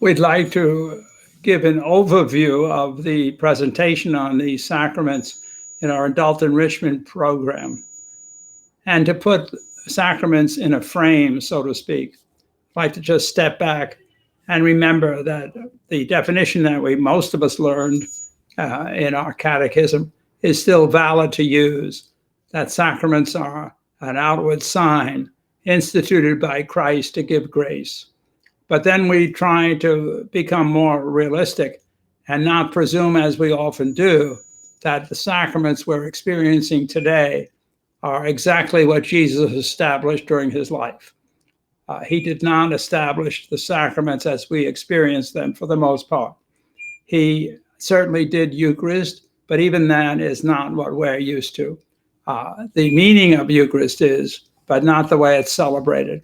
We'd like to give an overview of the presentation on these sacraments in our adult enrichment program, and to put sacraments in a frame, so to speak. I'd like to just step back and remember that the definition that most of us learned in our catechism is still valid to use, that sacraments are an outward sign instituted by Christ to give grace. But then we try to become more realistic and not presume, as we often do, that the sacraments we're experiencing today are exactly what Jesus established during his life. He did not establish the sacraments as we experience them for the most part. He certainly did Eucharist, but even that is not what we're used to. The meaning of Eucharist is, but not the way it's celebrated.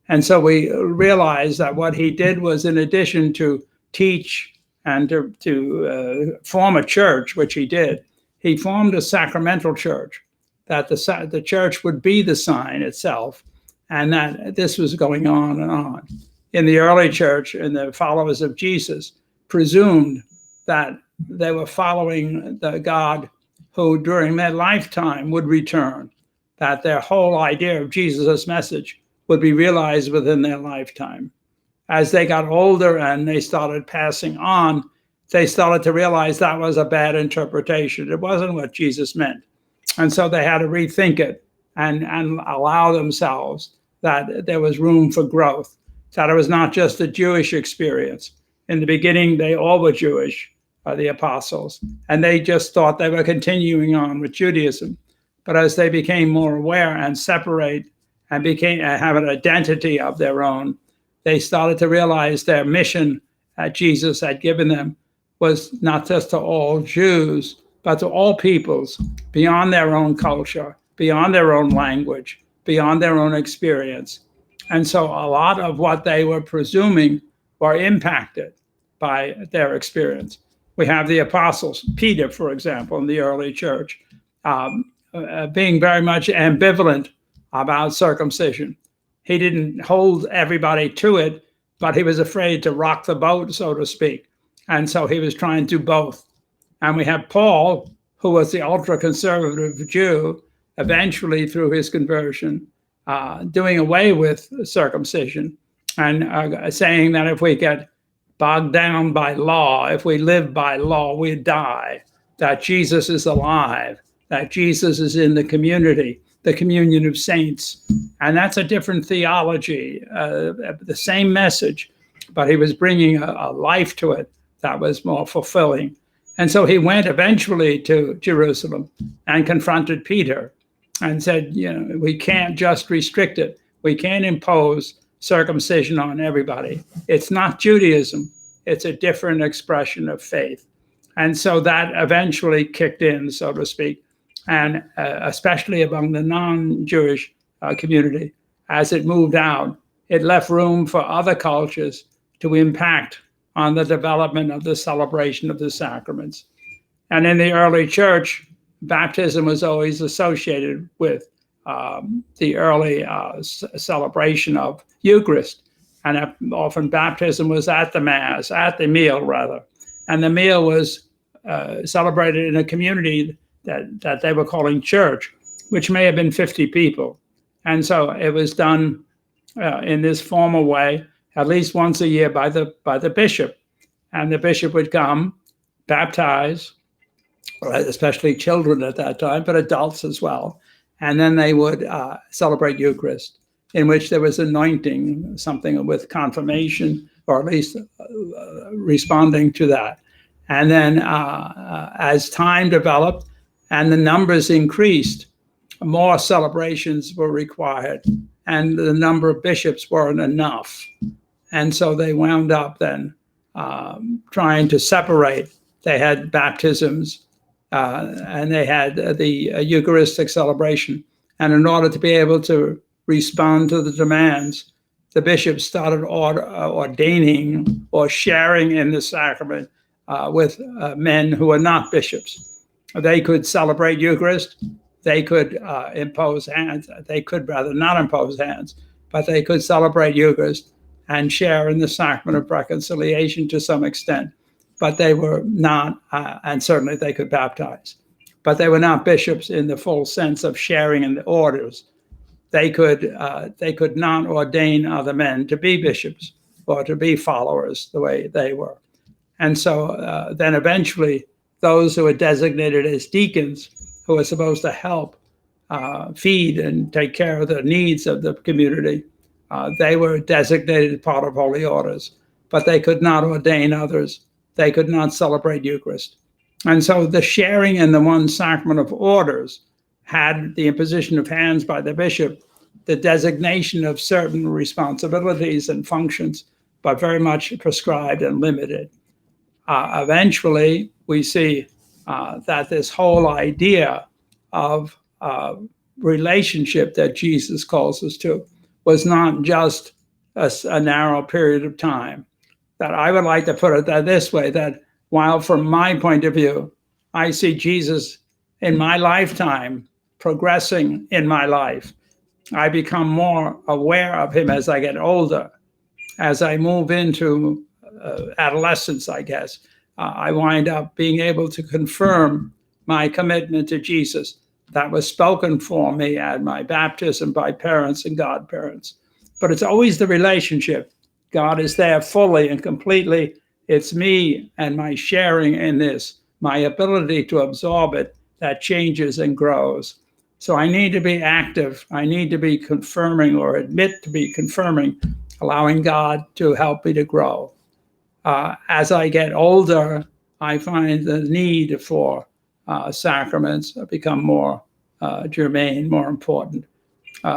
And so we realize that what he did was, in addition to teach and to form a church, which he did, he formed a sacramental church, that the church would be the sign itself, and that this was going on and on. In the early church, and the followers of Jesus presumed that they were following the God who during their lifetime would return, that their whole idea of Jesus' message would be realized within their lifetime. As they got older and they started passing on, they started to realize that was a bad interpretation. It wasn't what Jesus meant. And so they had to rethink it and allow themselves that there was room for growth, that it was not just a Jewish experience. In the beginning, they all were Jewish, the apostles, and they just thought they were continuing on with Judaism. But as they became more aware and separate and have an identity of their own, they started to realize their mission that Jesus had given them was not just to all Jews, but to all peoples beyond their own culture, beyond their own language, beyond their own experience. And so a lot of what they were presuming were impacted by their experience. We have the apostles, Peter, for example, in the early church, being very much ambivalent about circumcision. He didn't hold everybody to it, but he was afraid to rock the boat, so to speak. And so he was trying to do both. And we have Paul, who was the ultra-conservative Jew, eventually through his conversion, doing away with circumcision and saying that if we get bogged down by law, if we live by law, we die, that Jesus is alive, that Jesus is in the community, the communion of saints. And that's a different theology, the same message, but he was bringing a life to it that was more fulfilling. And so he went eventually to Jerusalem and confronted Peter and said, we can't just restrict it. We can't impose circumcision on everybody. It's not Judaism. It's a different expression of faith. And so that eventually kicked in, so to speak, and especially among the non-Jewish community. As it moved out, it left room for other cultures to impact on the development of the celebration of the sacraments. And in the early church, baptism was always associated with the early celebration of Eucharist. And often baptism was at the Mass, at the meal rather. And the meal was celebrated in a community that they were calling church, which may have been 50 people. And so it was done in this formal way, at least once a year by the bishop. And the bishop would come, baptize, especially children at that time, but adults as well. And then they would celebrate Eucharist, in which there was anointing, something with confirmation, or at least responding to that. And then as time developed and the numbers increased, more celebrations were required, and the number of bishops weren't enough. And so they wound up then trying to separate. They had baptisms, and they had the Eucharistic celebration. And in order to be able to respond to the demands, the bishops started ordaining or sharing in the sacrament with men who were not bishops. They could celebrate Eucharist. They could impose hands. They could rather not impose hands, but they could celebrate Eucharist. and share in the sacrament of reconciliation to some extent. But they were not, and certainly they could baptize, but they were not bishops in the full sense of sharing in the orders. They could not ordain other men to be bishops or to be followers the way they were. And so then eventually those who were designated as deacons, who were supposed to help feed and take care of the needs of the community, they were designated part of holy orders, but they could not ordain others. They could not celebrate Eucharist. And so the sharing in the one sacrament of orders had the imposition of hands by the bishop, the designation of certain responsibilities and functions, but very much prescribed and limited. Eventually, we see that this whole idea of relationship that Jesus calls us to was not just a narrow period of time. That I would like to put it this way, that while from my point of view, I see Jesus in my lifetime progressing in my life, I become more aware of him as I get older. As I move into adolescence, I guess, I wind up being able to confirm my commitment to Jesus that was spoken for me at my baptism by parents and godparents. But it's always the relationship. God is there fully and completely. It's me and my sharing in this, my ability to absorb it, that changes and grows. So I need to be active. I need to be confirming or admit to be confirming, allowing God to help me to grow. As I get older, I find the need for sacraments become more germane, more important.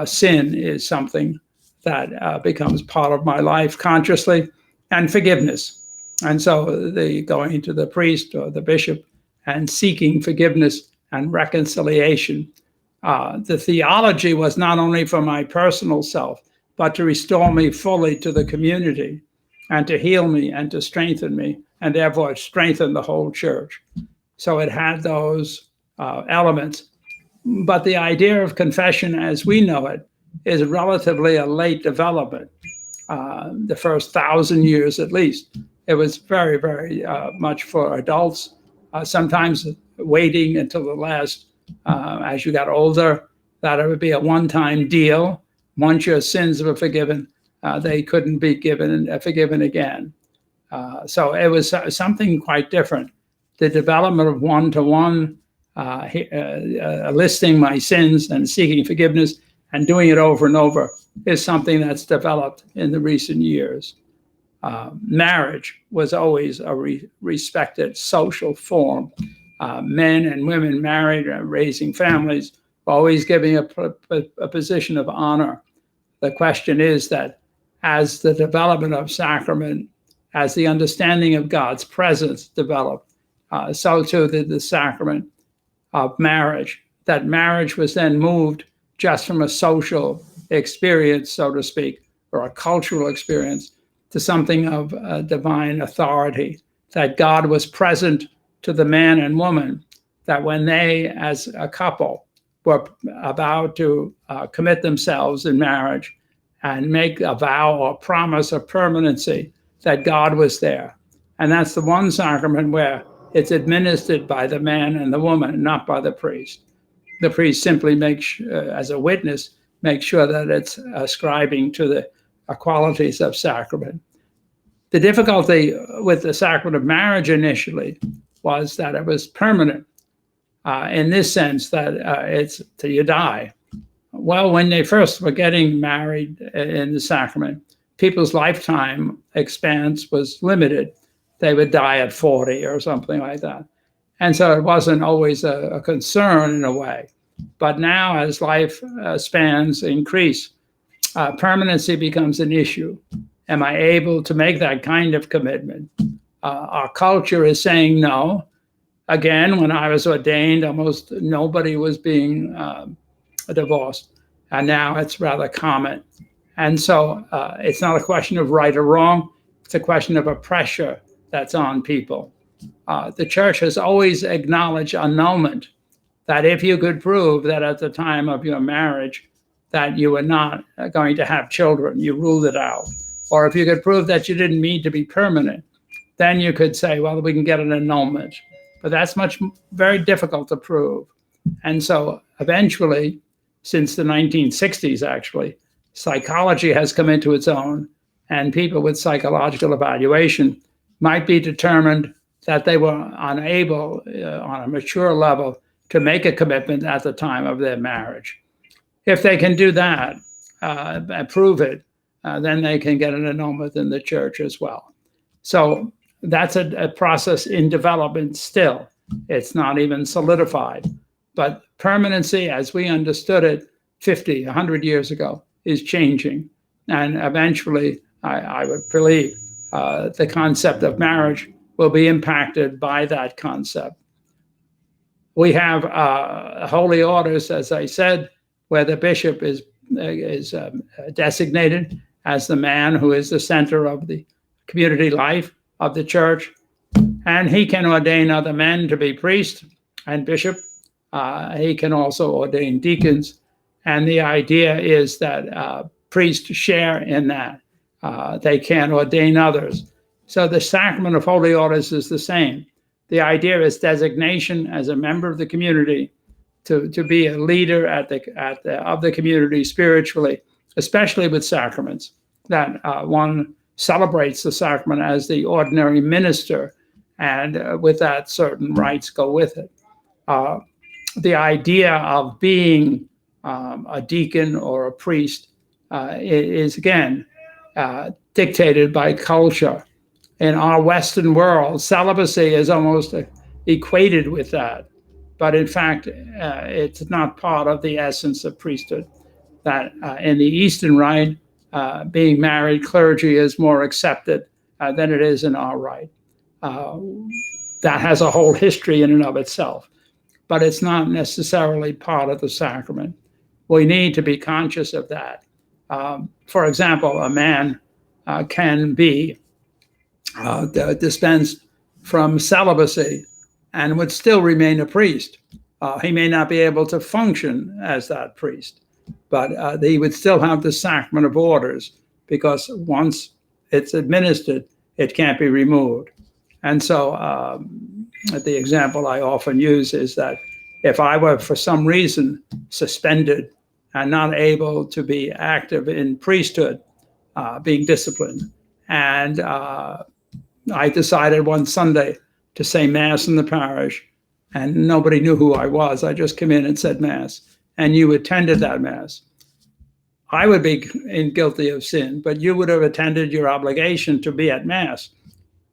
Sin is something that becomes part of my life consciously, and forgiveness. And so the going to the priest or the bishop and seeking forgiveness and reconciliation. The theology was not only for my personal self, but to restore me fully to the community and to heal me and to strengthen me, and therefore strengthen the whole church. So it had those elements. But the idea of confession as we know it is relatively a late development. The first 1,000 years at least, it was very, very much for adults, sometimes waiting until the last, as you got older, that it would be a one-time deal. Once your sins were forgiven, they couldn't be forgiven again. So it was something quite different. The development of one-to-one, listing my sins and seeking forgiveness and doing it over and over is something that's developed in the recent years. Marriage was always a respected social form. Men and women married, raising families, always giving a position of honor. The question is that as the development of sacrament, as the understanding of God's presence developed, so too did the sacrament of marriage. That marriage was then moved just from a social experience, so to speak, or a cultural experience, to something of divine authority, that God was present to the man and woman, that when they, as a couple, were about to commit themselves in marriage and make a vow or promise of permanency, that God was there. And that's the one sacrament where it's administered by the man and the woman, not by the priest. The priest simply makes, as a witness, make sure that it's ascribing to the qualities of sacrament. The difficulty with the sacrament of marriage initially was that it was permanent, in this sense that it's till you die. Well, when they first were getting married in the sacrament, people's lifetime expanse was limited. They would die at 40 or something like that. And so it wasn't always a concern in a way. But now as life spans increase, permanency becomes an issue. Am I able to make that kind of commitment? Our culture is saying no. Again, when I was ordained, almost nobody was being divorced. And now it's rather common. And so it's not a question of right or wrong. It's a question of a pressure that's on people. The church has always acknowledged annulment, that if you could prove that at the time of your marriage that you were not going to have children, you ruled it out. or if you could prove that you didn't mean to be permanent, then you could say, well, we can get an annulment. But that's very difficult to prove. And so eventually, since the 1960s, actually, psychology has come into its own, and people with psychological evaluation might be determined that they were unable on a mature level to make a commitment at the time of their marriage. If they can do that, prove it, then they can get an annulment in the church as well. So that's a process in development still. It's not even solidified. But permanency, as we understood it 50, 100 years ago, is changing. And eventually, I would believe, the concept of marriage will be impacted by that concept. We have holy orders, as I said, where the bishop is designated as the man who is the center of the community life of the church. And he can ordain other men to be priest and bishop. He can also ordain deacons. And the idea is that priests share in that. They can ordain others. So the sacrament of holy orders is the same. The idea is designation as a member of the community to be a leader of the community spiritually, especially with sacraments, that one celebrates the sacrament as the ordinary minister, and with that, certain rights go with it. The idea of being a deacon or a priest is again dictated by culture. In our Western world, celibacy is almost equated with that. But in fact, it's not part of the essence of priesthood. That in the Eastern Rite, being married clergy is more accepted than it is in our rite. That has a whole history in and of itself, but it's not necessarily part of the sacrament. We need to be conscious of that. For example, a man can be dispensed from celibacy and would still remain a priest. He may not be able to function as that priest, but he would still have the sacrament of orders, because once it's administered, it can't be removed. And so the example I often use is that if I were for some reason suspended and not able to be active in priesthood, being disciplined, and I decided one Sunday to say Mass in the parish, and nobody knew who I was. I just came in and said Mass, and you attended that Mass. I would be guilty of sin, but you would have attended your obligation to be at Mass,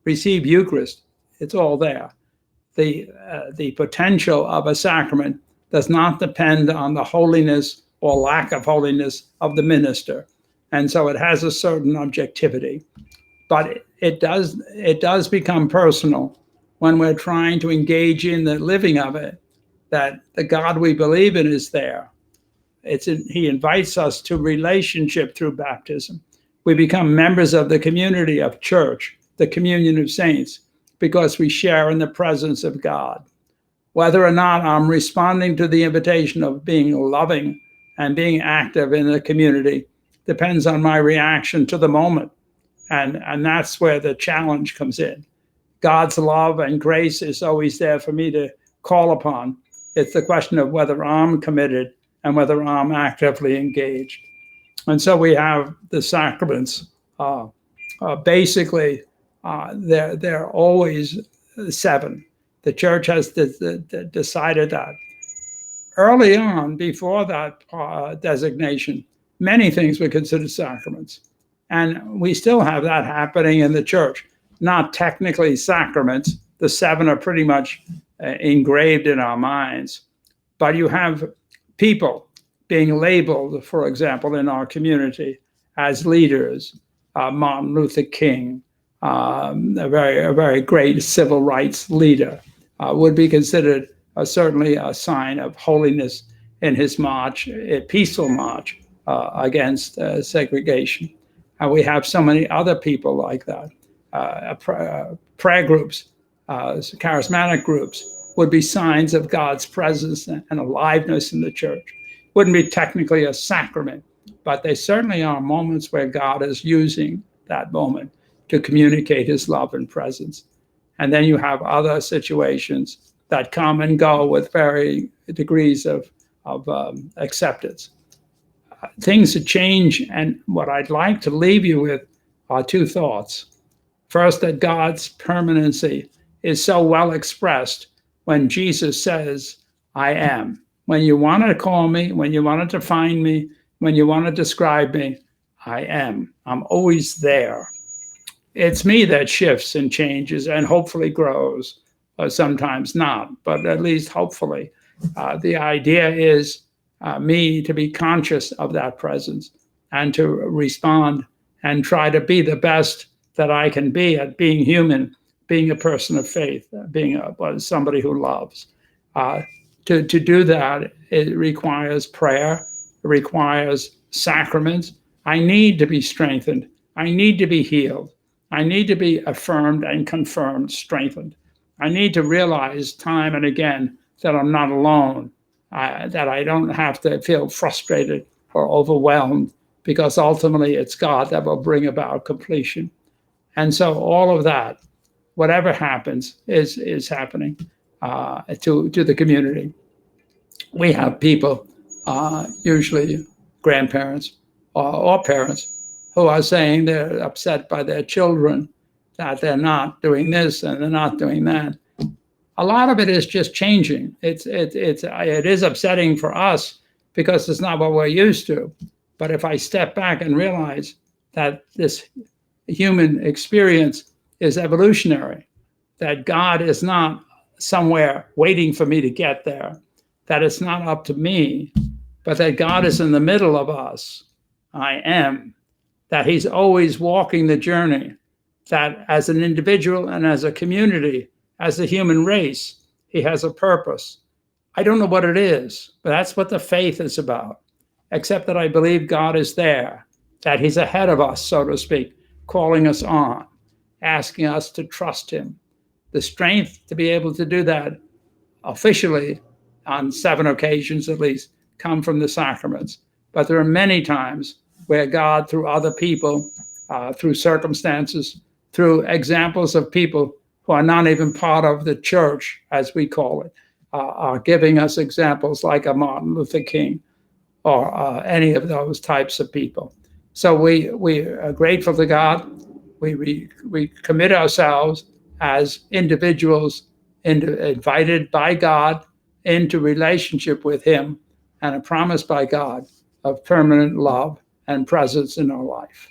receive Eucharist. It's all there. The potential of a sacrament does not depend on the holiness or lack of holiness of the minister. And so it has a certain objectivity. But it does become personal when we're trying to engage in the living of it, that the God we believe in is there. He invites us to relationship through baptism. We become members of the community of church, the communion of saints, because we share in the presence of God. Whether or not I'm responding to the invitation of being loving and being active in the community depends on my reaction to the moment. And that's where the challenge comes in. God's love and grace is always there for me to call upon. It's the question of whether I'm committed and whether I'm actively engaged. And so we have the sacraments. Basically, they're always 7. The church has decided that. Early on, before that designation, many things were considered sacraments. And we still have that happening in the church. Not technically sacraments. The 7 are pretty much engraved in our minds. But you have people being labeled, for example, in our community as leaders. Martin Luther King, a very great civil rights leader, would be considered certainly a sign of holiness in his march, a peaceful march against segregation. And we have so many other people like that. Prayer groups, charismatic groups would be signs of God's presence and aliveness in the church. Wouldn't be technically a sacrament, but they certainly are moments where God is using that moment to communicate his love and presence. And then you have other situations that come and go with varying degrees of acceptance. Things change, and what I'd like to leave you with are two thoughts. First, that God's permanency is so well expressed when Jesus says, I am. When you want to call me, when you want to find me, when you want to describe me, I am. I'm always there. It's me that shifts and changes and hopefully grows, or sometimes not, but at least hopefully. The idea is me to be conscious of that presence and to respond and try to be the best that I can be at being human, being a person of faith, being somebody who loves. To do that, it requires prayer, it requires sacraments. I need to be strengthened. I need to be healed. I need to be affirmed and confirmed, strengthened. I need to realize time and again that I'm not alone, that I don't have to feel frustrated or overwhelmed, because ultimately it's God that will bring about completion. And so all of that, whatever happens, is happening to the community. We have people, usually grandparents or parents, who are saying they're upset by their children, that they're not doing this and they're not doing that. A lot of it is just changing. It is upsetting for us because it's not what we're used to. But if I step back and realize that this human experience is evolutionary, that God is not somewhere waiting for me to get there, that it's not up to me, but that God is in the middle of us, I am, that he's always walking the journey, that as an individual and as a community, as a human race, he has a purpose. I don't know what it is, but that's what the faith is about, except that I believe God is there, that he's ahead of us, so to speak, calling us on, asking us to trust him. The strength to be able to do that officially, on 7 occasions at least, come from the sacraments. But there are many times where God, through other people, through circumstances, through examples of people who are not even part of the church, as we call it, are giving us examples like a Martin Luther King or any of those types of people. So we are grateful to God. We commit ourselves as individuals invited by God into relationship with him, and a promise by God of permanent love and presence in our life.